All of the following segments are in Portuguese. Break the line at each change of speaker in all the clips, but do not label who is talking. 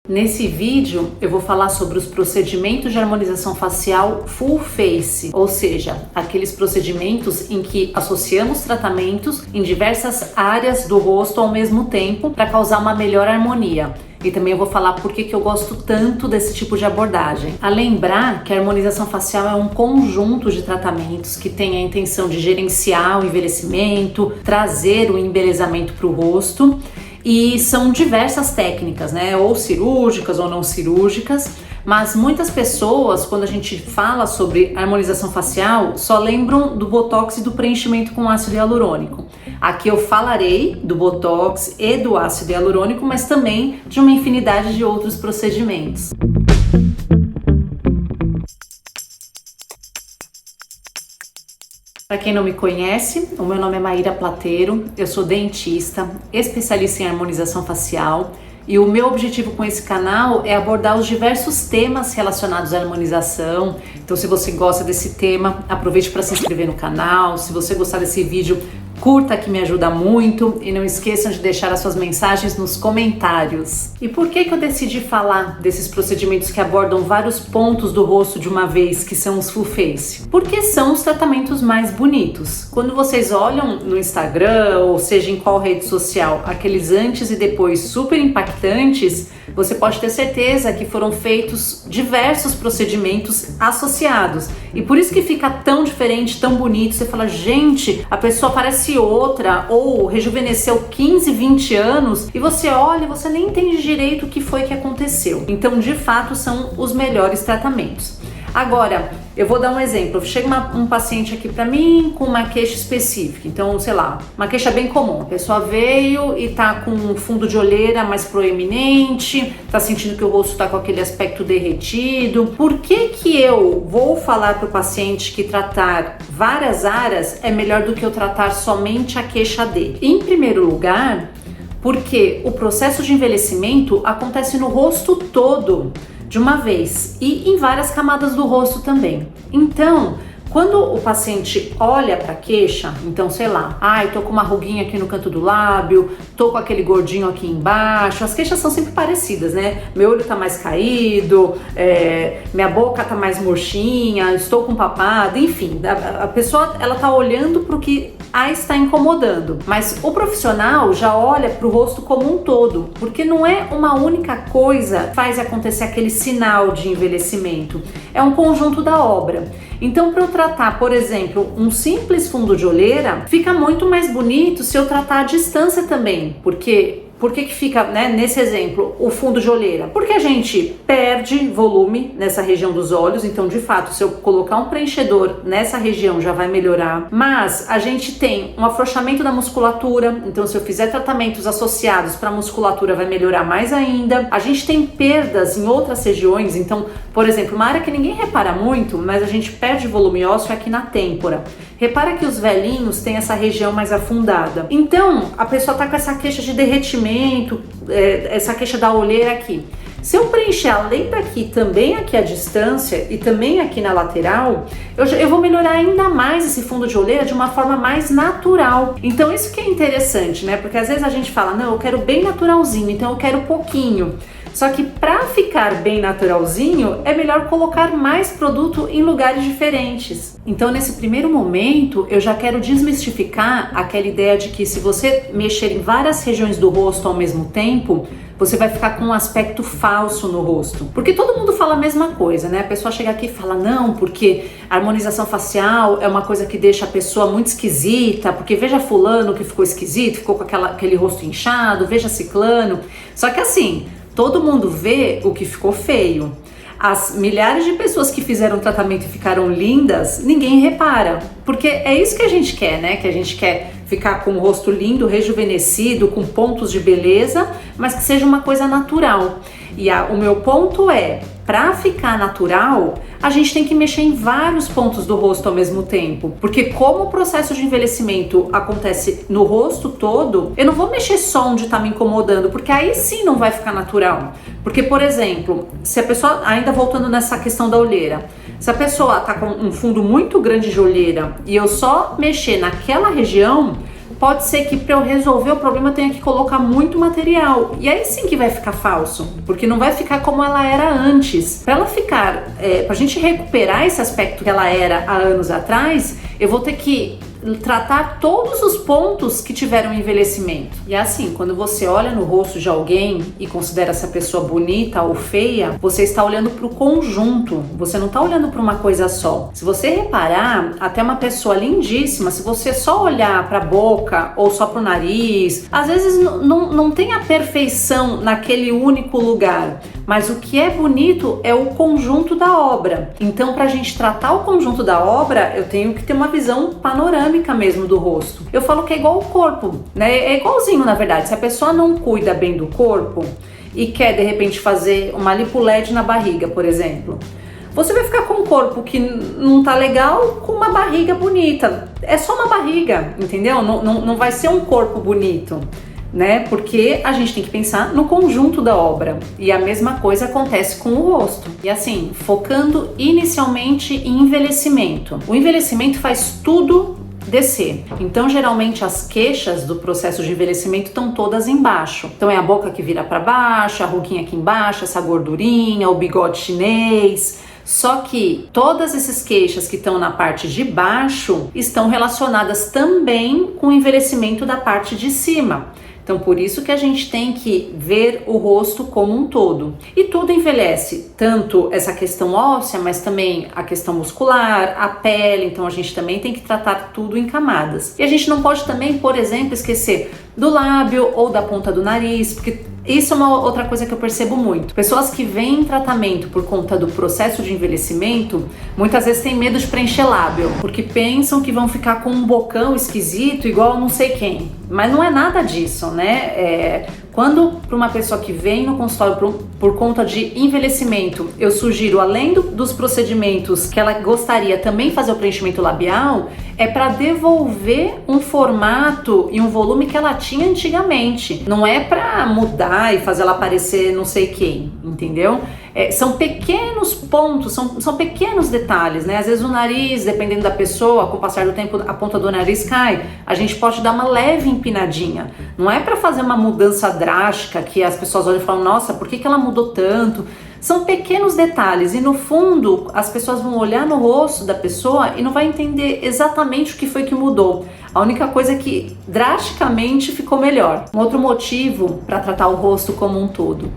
Nesse vídeo eu vou falar sobre os procedimentos de harmonização facial full face, ou seja, aqueles procedimentos em que associamos tratamentos em diversas áreas do rosto ao mesmo tempo para causar uma melhor harmonia. E também eu vou falar por que eu gosto tanto desse tipo de abordagem. A lembrar que a harmonização facial é um conjunto de tratamentos que tem a intenção de gerenciar o envelhecimento, trazer o embelezamento para o rosto. E são diversas técnicas, né? Ou cirúrgicas ou não cirúrgicas, mas muitas pessoas, quando a gente fala sobre harmonização facial, só lembram do botox e do preenchimento com ácido hialurônico. Aqui eu falarei do botox e do ácido hialurônico, mas também de uma infinidade de outros procedimentos. Para quem não me conhece, o meu nome é Maíra Plateiro, eu sou dentista, especialista em harmonização facial e o meu objetivo com esse canal é abordar os diversos temas relacionados à harmonização. Então, se você gosta desse tema, aproveite para se inscrever no canal. Se você gostar desse vídeo, curta, que me ajuda muito, e não esqueçam de deixar as suas mensagens nos comentários. E por que eu decidi falar desses procedimentos que abordam vários pontos do rosto de uma vez, que são os full face? Porque são os tratamentos mais bonitos. Quando vocês olham no Instagram, ou seja, em qual rede social, aqueles antes e depois super impactantes, você pode ter certeza que foram feitos diversos procedimentos associados. E por isso que fica tão diferente, tão bonito. Você fala, gente, a pessoa parece outra, ou rejuvenesceu 15, 20 anos, e você olha e você nem entende direito o que foi que aconteceu. Então, de fato, são os melhores tratamentos. Agora, eu vou dar um exemplo. Chega um paciente aqui pra mim com uma queixa específica. Então, sei lá, uma queixa bem comum. A pessoa veio e tá com um fundo de olheira mais proeminente, tá sentindo que o rosto tá com aquele aspecto derretido. Por que eu vou falar pro paciente que tratar várias áreas é melhor do que eu tratar somente a queixa dele? Em primeiro lugar, porque o processo de envelhecimento acontece no rosto todo de uma vez e em várias camadas do rosto também. Então, quando o paciente olha para a queixa, então sei lá, tô com uma ruguinha aqui no canto do lábio, tô com aquele gordinho aqui embaixo, as queixas são sempre parecidas, né? Meu olho tá mais caído, minha boca tá mais murchinha, estou com papada, enfim, a pessoa ela tá olhando para o que está incomodando, mas o profissional já olha para o rosto como um todo, porque não é uma única coisa que faz acontecer aquele sinal de envelhecimento, é um conjunto da obra. Então, para eu tratar, por exemplo, um simples fundo de olheira, fica muito mais bonito se eu tratar à distância também, porque por que fica, né, nesse exemplo, o fundo de olheira? Porque a gente perde volume nessa região dos olhos, então de fato, se eu colocar um preenchedor nessa região já vai melhorar, mas a gente tem um afrouxamento da musculatura, então se eu fizer tratamentos associados para a musculatura vai melhorar mais ainda. A gente tem perdas em outras regiões, então, por exemplo, uma área que ninguém repara muito, mas a gente perde volume ósseo aqui na têmpora. Repara que os velhinhos têm essa região mais afundada. Então, a pessoa tá com essa queixa de derretimento, essa queixa da olheira aqui. Se eu preencher além daqui, também aqui à distância e também aqui na lateral, eu vou melhorar ainda mais esse fundo de olheira de uma forma mais natural. Então isso que é interessante, né? Porque às vezes a gente fala, não, eu quero bem naturalzinho, então eu quero pouquinho. Só que para ficar bem naturalzinho, é melhor colocar mais produto em lugares diferentes. Então, nesse primeiro momento, eu já quero desmistificar aquela ideia de que se você mexer em várias regiões do rosto ao mesmo tempo, você vai ficar com um aspecto falso no rosto. Porque todo mundo fala a mesma coisa, né? A pessoa chega aqui e fala, não, porque a harmonização facial é uma coisa que deixa a pessoa muito esquisita, porque veja fulano que ficou esquisito, ficou com aquele rosto inchado, veja ciclano. Só que assim, todo mundo vê o que ficou feio. As milhares de pessoas que fizeram tratamento e ficaram lindas, ninguém repara. Porque é isso que a gente quer, né? Que a gente quer ficar com o rosto lindo, rejuvenescido, com pontos de beleza, mas que seja uma coisa natural. E o meu ponto é, para ficar natural, a gente tem que mexer em vários pontos do rosto ao mesmo tempo. Porque como o processo de envelhecimento acontece no rosto todo, eu não vou mexer só onde tá me incomodando, porque aí sim não vai ficar natural. Porque, por exemplo, se a pessoa, ainda voltando nessa questão da olheira, se a pessoa tá com um fundo muito grande de olheira e eu só mexer naquela região, pode ser que para eu resolver o problema eu tenha que colocar muito material. E aí sim que vai ficar falso, porque não vai ficar como ela era antes. Para ela ficar, pra gente recuperar esse aspecto que ela era há anos atrás, eu vou ter que tratar todos os pontos que tiveram envelhecimento. E assim, quando você olha no rosto de alguém e considera essa pessoa bonita ou feia, você está olhando para o conjunto, você não está olhando para uma coisa só. Se você reparar, até uma pessoa lindíssima, se você só olhar para a boca ou só para o nariz, às vezes não tem a perfeição naquele único lugar, mas o que é bonito é o conjunto da obra. Então, para a gente tratar o conjunto da obra, eu tenho que ter uma visão panorâmica mesmo do rosto. Eu falo que é igual o corpo, né? É igualzinho, na verdade. Se a pessoa não cuida bem do corpo e quer, de repente, fazer uma lipo LED na barriga, por exemplo, você vai ficar com um corpo que não tá legal com uma barriga bonita. É só uma barriga, entendeu? Não vai ser um corpo bonito, né? Porque a gente tem que pensar no conjunto da obra. E a mesma coisa acontece com o rosto. E assim, focando inicialmente em envelhecimento. O envelhecimento faz tudo descer. Então, geralmente as queixas do processo de envelhecimento estão todas embaixo. Então é a boca que vira para baixo, a ruguinha aqui embaixo, essa gordurinha, o bigode chinês. Só que todas essas queixas que estão na parte de baixo estão relacionadas também com o envelhecimento da parte de cima. Então, por isso que a gente tem que ver o rosto como um todo. E tudo envelhece, tanto essa questão óssea, mas também a questão muscular, a pele. Então, a gente também tem que tratar tudo em camadas. E a gente não pode também, por exemplo, esquecer do lábio ou da ponta do nariz, porque isso é uma outra coisa que eu percebo muito. Pessoas que vêm em tratamento por conta do processo de envelhecimento, muitas vezes têm medo de preencher lábio, porque pensam que vão ficar com um bocão esquisito igual não sei quem. Mas não é nada disso, né? Quando para uma pessoa que vem no consultório por conta de envelhecimento, eu sugiro, além dos procedimentos que ela gostaria também fazer o preenchimento labial, é para devolver um formato e um volume que ela tinha antigamente. Não é para mudar e fazer ela parecer não sei quem, entendeu? São pequenos pontos, são pequenos detalhes, né? Às vezes o nariz, dependendo da pessoa, com o passar do tempo a ponta do nariz cai, a gente pode dar uma leve empinadinha. Não é para fazer uma mudança drástica que as pessoas olham e falam, nossa, por que ela mudou tanto? São pequenos detalhes e no fundo as pessoas vão olhar no rosto da pessoa e não vai entender exatamente o que foi que mudou. A única coisa é que drasticamente ficou melhor. Um outro motivo para tratar o rosto como um todo.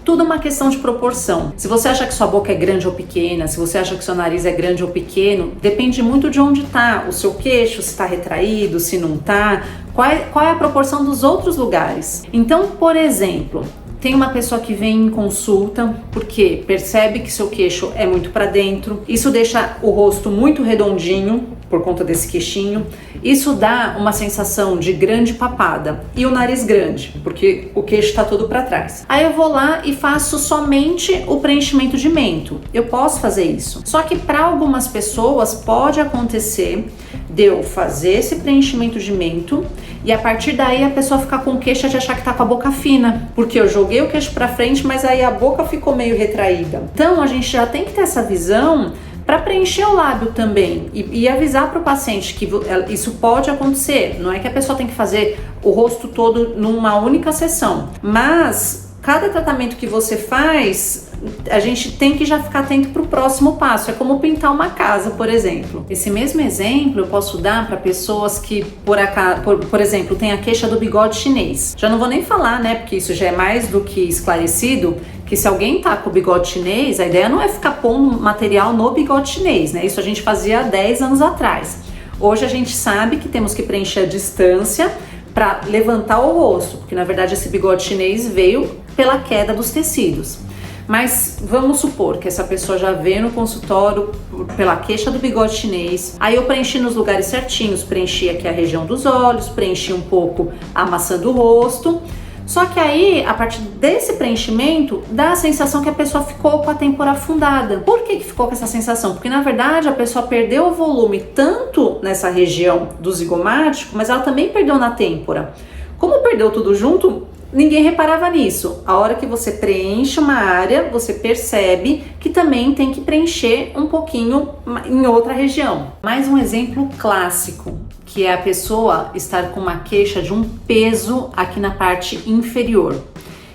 Tudo é uma questão de proporção. Se você acha que sua boca é grande ou pequena, se você acha que seu nariz é grande ou pequeno, depende muito de onde está o seu queixo, se está retraído, se não está, qual é a proporção dos outros lugares. Então, por exemplo, tem uma pessoa que vem em consulta porque percebe que seu queixo é muito para dentro, isso deixa o rosto muito redondinho por conta desse queixinho, isso dá uma sensação de grande papada e o nariz grande, porque o queixo está todo para trás. Aí eu vou lá e faço somente o preenchimento de mento. Eu posso fazer isso. Só que para algumas pessoas pode acontecer de eu fazer esse preenchimento de mento e a partir daí a pessoa ficar com queixa de achar que tá com a boca fina, porque eu joguei o queixo para frente, mas aí a boca ficou meio retraída. Então a gente já tem que ter essa visão para preencher o lábio também e avisar para o paciente que isso pode acontecer. Não é que a pessoa tem que fazer o rosto todo numa única sessão, mas cada tratamento que você faz, a gente tem que já ficar atento para o próximo passo. É como pintar uma casa, por exemplo. Esse mesmo exemplo eu posso dar para pessoas que, por exemplo, tem a queixa do bigode chinês. Já não vou nem falar, né, porque isso já é mais do que esclarecido, que se alguém tá com o bigode chinês, a ideia não é ficar pondo material no bigode chinês, né? Isso a gente fazia há 10 anos atrás. Hoje a gente sabe que temos que preencher a distância para levantar o rosto, porque na verdade esse bigode chinês veio pela queda dos tecidos. Mas vamos supor que essa pessoa já veio no consultório pela queixa do bigode chinês. Aí eu preenchi nos lugares certinhos, preenchi aqui a região dos olhos, preenchi um pouco a maçã do rosto. Só que aí, a partir desse preenchimento, dá a sensação que a pessoa ficou com a têmpora afundada. Por que ficou com essa sensação? Porque na verdade a pessoa perdeu o volume tanto nessa região do zigomático, mas ela também perdeu na têmpora. Como perdeu tudo junto, ninguém reparava nisso. A hora que você preenche uma área, você percebe que também tem que preencher um pouquinho em outra região. Mais um exemplo clássico, que é a pessoa estar com uma queixa de um peso aqui na parte inferior.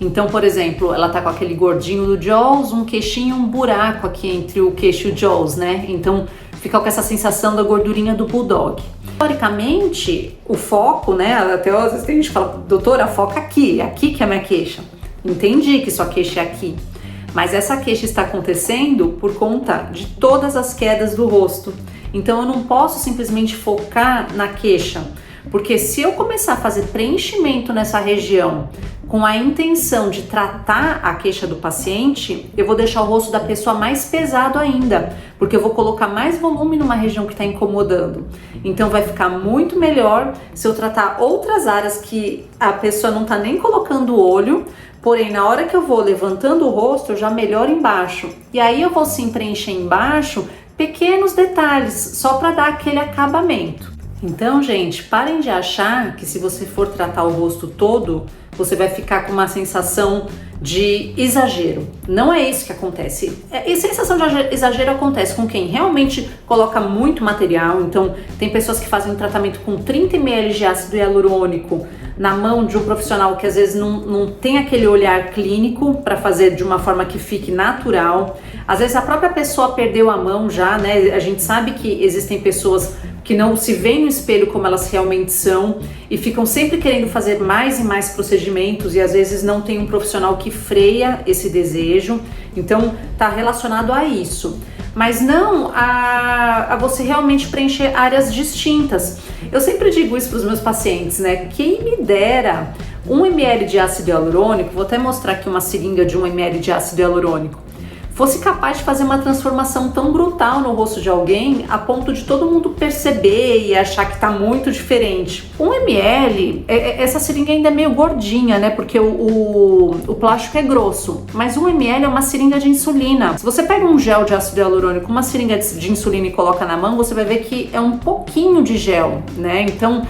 Então, por exemplo, ela tá com aquele gordinho do Jaws, um queixinho, um buraco aqui entre o queixo e o Jaws, né? Então fica com essa sensação da gordurinha do bulldog. Teoricamente, o foco, né? Até às vezes tem gente que fala, doutora, foca aqui, é aqui que é a minha queixa. Entendi que sua queixa é aqui, mas essa queixa está acontecendo por conta de todas as quedas do rosto. Então eu não posso simplesmente focar na queixa, porque se eu começar a fazer preenchimento nessa região com a intenção de tratar a queixa do paciente, eu vou deixar o rosto da pessoa mais pesado ainda, porque eu vou colocar mais volume numa região que está incomodando. Então vai ficar muito melhor se eu tratar outras áreas que a pessoa não está nem colocando o olho, porém na hora que eu vou levantando o rosto, eu já melhoro embaixo. E aí eu vou sim preencher embaixo pequenos detalhes, só para dar aquele acabamento. Então, gente, parem de achar que se você for tratar o rosto todo, você vai ficar com uma sensação de exagero. Não é isso que acontece. E sensação de exagero acontece com quem realmente coloca muito material. Então, tem pessoas que fazem um tratamento com 30 ml de ácido hialurônico na mão de um profissional que às vezes não tem aquele olhar clínico para fazer de uma forma que fique natural. Às vezes a própria pessoa perdeu a mão já, né? A gente sabe que existem pessoas que não se veem no espelho como elas realmente são e ficam sempre querendo fazer mais e mais procedimentos e às vezes não tem um profissional que freia esse desejo. Então tá relacionado a isso, mas não a você realmente preencher áreas distintas. Eu sempre digo isso para os meus pacientes, né? Quem me dera 1 ml de ácido hialurônico, vou até mostrar aqui uma seringa de 1 ml de ácido hialurônico, fosse capaz de fazer uma transformação tão brutal no rosto de alguém a ponto de todo mundo perceber e achar que tá muito diferente. 1 ml, essa seringa ainda é meio gordinha, né? Porque o plástico é grosso, mas 1 ml é uma seringa de insulina. Se você pega um gel de ácido hialurônico, uma seringa de insulina e coloca na mão, você vai ver que é um pouquinho de gel, né? Então,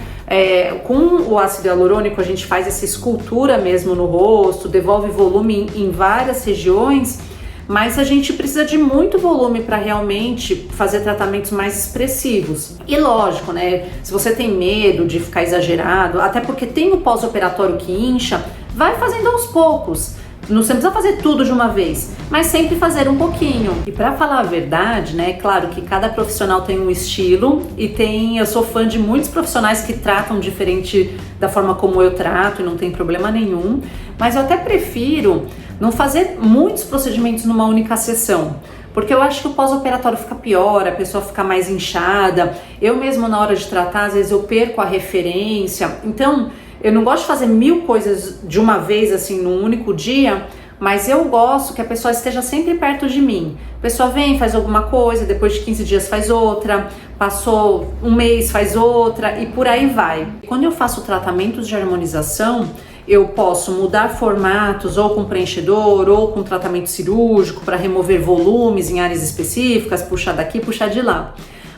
com o ácido hialurônico a gente faz essa escultura mesmo no rosto, devolve volume em várias regiões, mas a gente precisa de muito volume para realmente fazer tratamentos mais expressivos. E lógico, né? Se você tem medo de ficar exagerado, até porque tem o pós-operatório que incha, vai fazendo aos poucos. Não você precisa fazer tudo de uma vez, mas sempre fazer um pouquinho. E para falar a verdade, né? Claro que cada profissional tem um estilo e eu sou fã de muitos profissionais que tratam diferente da forma como eu trato e não tem problema nenhum, mas eu até prefiro não fazer muitos procedimentos numa única sessão, porque eu acho que o pós-operatório fica pior, a pessoa fica mais inchada. Eu mesmo na hora de tratar, às vezes eu perco a referência. Então, eu não gosto de fazer 1000 coisas de uma vez, assim, num único dia, mas eu gosto que a pessoa esteja sempre perto de mim. A pessoa vem, faz alguma coisa, depois de 15 dias faz outra, passou um mês, faz outra e por aí vai. Quando eu faço tratamentos de harmonização, eu posso mudar formatos ou com preenchedor ou com tratamento cirúrgico para remover volumes em áreas específicas, puxar daqui, puxar de lá.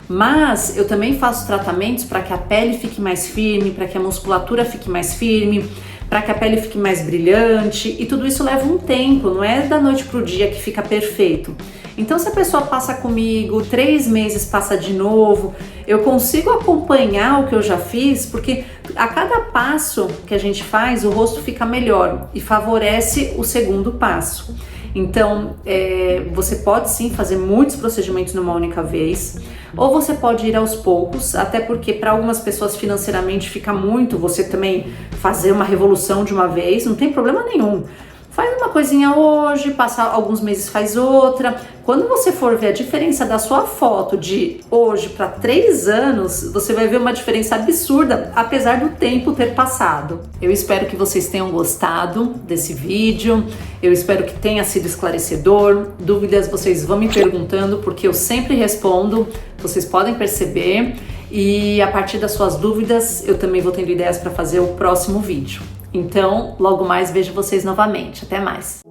Mas eu também faço tratamentos para que a pele fique mais firme, para que a musculatura fique mais firme, para que a pele fique mais brilhante, e tudo isso leva um tempo, não é da noite pro dia que fica perfeito. Então se a pessoa passa comigo, 3 meses passa de novo, eu consigo acompanhar o que eu já fiz, porque a cada passo que a gente faz, o rosto fica melhor e favorece o segundo passo. Então, você pode sim fazer muitos procedimentos numa única vez, ou você pode ir aos poucos, até porque para algumas pessoas financeiramente fica muito você também fazer uma revolução de uma vez, não tem problema nenhum. Faz uma coisinha hoje, passa alguns meses faz outra. Quando você for ver a diferença da sua foto de hoje para 3 anos, você vai ver uma diferença absurda, apesar do tempo ter passado. Eu espero que vocês tenham gostado desse vídeo, eu espero que tenha sido esclarecedor. Dúvidas vocês vão me perguntando, porque eu sempre respondo, vocês podem perceber. E a partir das suas dúvidas, eu também vou tendo ideias para fazer o próximo vídeo. Então, logo mais vejo vocês novamente. Até mais!